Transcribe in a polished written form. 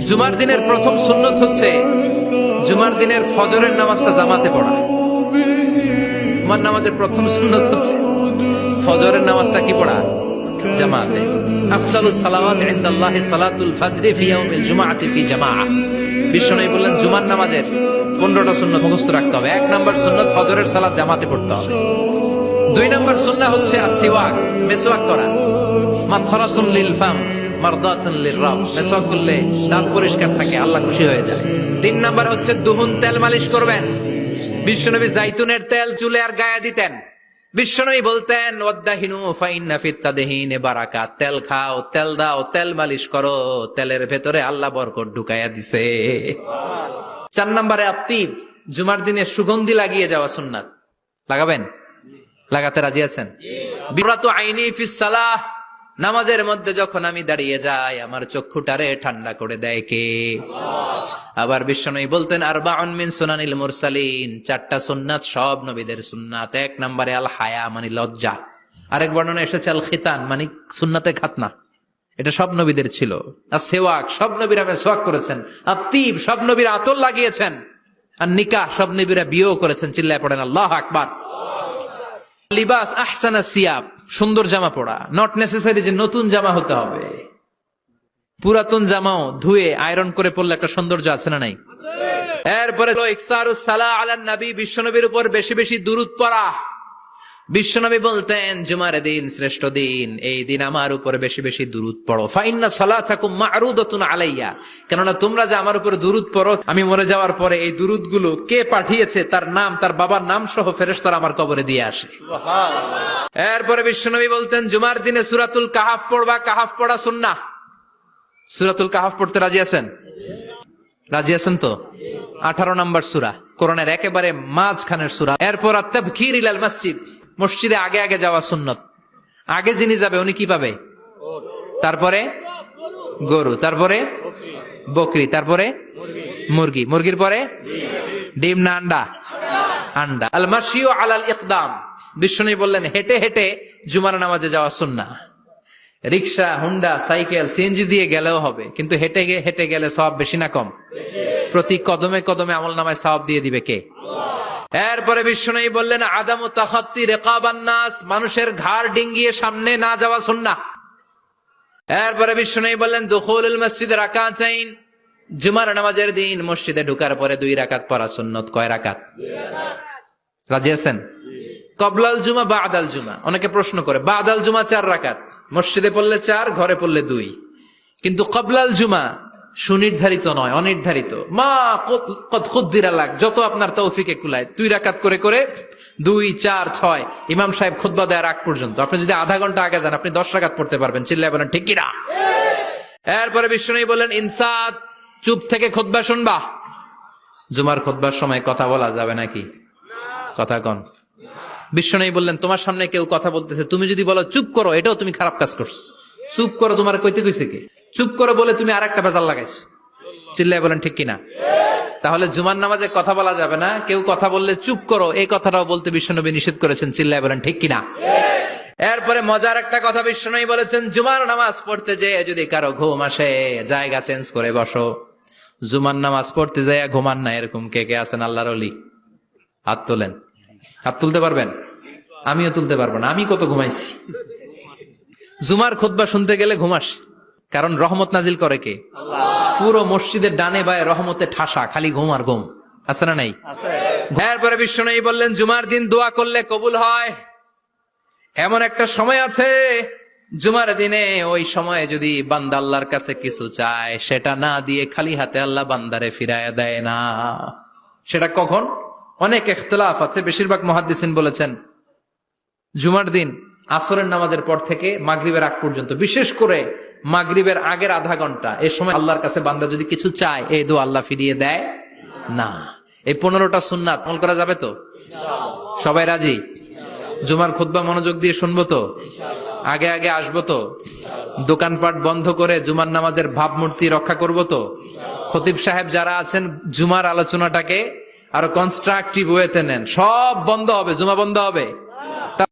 জুমার দিনের প্রথম সুন্নত হচ্ছে জুমার দিনের ফজরের নামাজটা জামাতে পড়া। জুমার নামাজের প্রথম সুন্নত হচ্ছে ফজরের নামাজটা কি পড়া? জামাতে। আফদালুস সালাওয়াত ইনদাল্লাহি সালাতুল ফজরি ফি ইয়াউমিল জুমআতি ফি জামাআহ। বিশ্বনবী বললেন জুমার নামাজের 15টা সুন্নত মুখস্থ রাখতে হবে। 1 নাম্বার সুন্নত ফজরের সালাত জামাতে পড়তে হবে। 2 নাম্বার সুন্নাহ হচ্ছে আসওয়াক, মিসওয়াক করা। মাতহারাতুন লিল ফাম মারদাতুন লিররাব, মিসওয়াক করলে দাঁত পরিষ্কার থাকে, আল্লাহ খুশি হয়ে যায়। 3 নাম্বার হচ্ছে দুহুন, তেল মালিশ করবেন। বিশ্বনবী জাইতুনের তেল চুলে আর গায়ে দিতেন। বিশ্বনবী বলতেন ওয়াদাহিনু ফাইন্না ফিত তাদহিনে বারাকাত, তেল খাও, তেল দাও, তেল মালিশ করো, তেলের ভেতরে আল্লাহ বরকত ঢুকাইয়া দিছে। 4 নম্বরে আত্তিব, জুমার দিনে সুগন্ধি লাগিয়ে যাওয়া সুন্নাত। লাগাবেন? লাগাতে রাজি আছেন? বিরাতু আইনি ফিস সালাহ, নামাজের মধ্যে যখন আমি দাঁড়িয়ে যাই আমার চক্ষুটারে ঠান্ডা করে দেয় কে? আবার বিশ্বনবী বলতেন আরবাউন মিন সুনানিল মুরসালিন, 4টা সুন্নাত সব নবীদের সুন্নাত। 1 নম্বরে আল হায়া মানে লজ্জা। আরেক বর্ণনা এসেছে আল খিতান মানে সুন্নাতে খাতনা, এটা সব নবীদের ছিল। আর সেওয়াক, সব নবীরা মেসওয়াক করেছেন। আত্তিব, সব নবীরা আতর লাগিয়েছেন। আর নিকাহ, সব নবীরা বিয়েও করেছেন। চিল্লায় পড়েন আল্লাহু আকবার। লিবাস আহসানা সিয়াব, সুন্দর জামা পড়া। নট নেসেসারি যে নতুন জামা হতে হবে, পুরাতন জামাও ধুয়ে আয়রন করে পড়লে একটা সৌন্দর্য আছে না নাই? এরপরে ইকসারুস সালাহ আলান নবী, বিশ্বনবীর উপর বেশি বেশি দুরূদ পড়া। বিশ্বনবী বলতেন জুমার দিন শ্রেষ্ঠ দিন, এই দিন আমার উপর বেশি বেশি দুরূদ পড়ো। ফাইন্না সালাতাকুম মা'রুদাতুন আলাইয়া, কেননা তোমরা যে আমার উপর দুরূদ পড়ো, আমি মরে যাওয়ার পরে এই দুরূদ গুলো কে পাঠিয়েছে তার নাম, তার বাবার নাম সহ ফেরেশতারা আমার কবরে দিয়ে আসে। সুবহানাল্লাহ। এরপরে বিশ্বনবী বলতেন জুমার দিনে সূরাতুল কাহাফ পড়বা। কাহাফ পড়া সুন্নাহ। সূরাতুল কাহাফ পড়তে রাজি আছেন? রাজি আছেন তো? 18 নম্বর সূরা, কোরআনের একেবারে মাঝখানের সূরা। এরপর আত-তাবকির ইলাল মসজিদ, মসজিদে আগে আগে যাওয়া সুন্নত। আগে যিনি যাবে উনি কি পাবে? তারপরে গরু, তারপরে বকরি, তারপরে মুরগি, মুরগির পরে ডিম না আন্ডা? আন্ডা। আল মাশিউ আলাল ইকদাম, বিশ্বনবী বললেন হেঁটে হেঁটে জুমার নামাজে যাওয়া সুন্নাহ। রিকশা, হুন্ডা, সাইকেল, সিএনজি দিয়ে গেলেও হবে, কিন্তু হেঁটে হেঁটে গেলে সওয়াব বেশি না কম? প্রতি কদমে কদমে আমলনামায় সওয়াব দিয়ে দিবে কে? এরপরে বিশ্বনবী বললেন আদামু তাখাত্তি রিকাবান নাস, মানুষের ঘাড় ডিঙ্গিয়ে সামনে না যাওয়া সুন্নাহ। এরপরে বিশ্বনবী বললেন দুখুলুল মসজিদে রাকাতাইন, জুমার নামাজের দিন মসজিদে ঢোকার পরে 2 রাকাত পড়া সুন্নত। কয় রাকাত? 2 রাকাত। রাজি আছেন? কবলাল জুমা বাদাল জুমা, অনেকে প্রশ্ন করে বাদাল জুমা 4 রাকাত, মসজিদে পড়লে 4, ঘরে পড়লে 2, কিন্তু কবলাল জুমা সুনির্ধারিত নয়, অনির্ধারিত। মা কদ খুদ্দিরা লাগ, যত আপনার তৌফিকে কুলায় 2 রাকাত করে করে 2, 4, 6 ইমাম সাহেব খুতবা দেওয়ার আগ পর্যন্ত। আপনি যদি আধা ঘন্টা আগে যান আপনি 10 রাকাত পড়তে পারবেন। চিল্লায় বলেন ঠিক কিনা? এরপরে বিশ্বনবী বললেন ইনসাত, চুপ থেকে খুতবা শুনবা। জুমার খুতবার সময় কথা বলা যাবে নাকি? কথা কন। বিশ্বনবী বললেন তোমার সামনে কেউ কথা বলতেছে, তুমি যদি বলো চুপ করো, এটাও তুমি খারাপ কাজ করছো। চুপ করো তোমার কইতে কইছে কে? চুপ করো বলে তুমি আরেকটা ভেজাল লাগাইছো। চিল্লায় বলেন ঠিক কিনা? তাহলে জুমার নামাজে কথা বলা যাবে না, কেউ কথা বললে চুপ করো এই কথাটাও বলতে বিশ্বনবী নিষেধ করেছেন। চিল্লায় বলেন ঠিক কিনা? এরপরে মজার একটা কথা বিশ্বনবী বলেছেন জুমার নামাজ পড়তে যেয়ে যদি কারো ঘুম আসে জায়গা চেঞ্জ করে বসো। জুমার নামাজ পড়তে যেয়ে ঘুমান না, এরকম কে কে আছেন আল্লাহর ওলি? হাত তোলেন। হাত তুলতে পারবেন? আমিও তুলতে পারবো না, আমি কত ঘুমাইছি। জুমার খুতবা শুনতে গেলে ঘুমাস, কারণ রহমত নাজিল করে কে? আল্লাহ। পুরো মসজিদের ডানে বায়ে রহমতে ঠাসা, খালি ঘুম আর ঘুম। আছে না নাই? এরপরে বিশ্বনবী বললেন জুমার দিন দোয়া করলে কবুল হয়। এমন একটা সময় আছে জুমার দিনে, ওই সময়ে যদি বান্দা আল্লাহর কাছে কিছু চায় সেটা না দিয়ে খালি হাতে আল্লাহ বান্দারে ফিরায়া দেয় না। সেটা কখন? অনেক ইখতিলাফ আছে, বেশিরভাগ মুহাদ্দিসিন বলেছেন জুমার দিন আসরের নামাজের পর থেকে মাগরিবের আগ পর্যন্ত, বিশেষ করে মাগরিবের আগের আধা ঘন্টা, এই সময় আল্লাহর কাছে বান্দা যদি কিছু চায় এই দোয়া আল্লাহ ফিরিয়ে দেয় না। এই 15টা সুন্নাত আমল করা যাবে তো? সবাই রাজি? জুমার খুতবা মনোযোগ দিয়ে শুনবো তো? আগে আগে আসবো তো? দোকানপাট বন্ধ করে জুমার নামাজের ভাবমূর্তি রক্ষা করবো তো? খতিব সাহেব যারা আছেন জুমার আলোচনাটাকে আরো কনস্ট্রাকটিভ ওয়েতে নেন। সব বন্ধ হবে, জুমা বন্ধ হবে।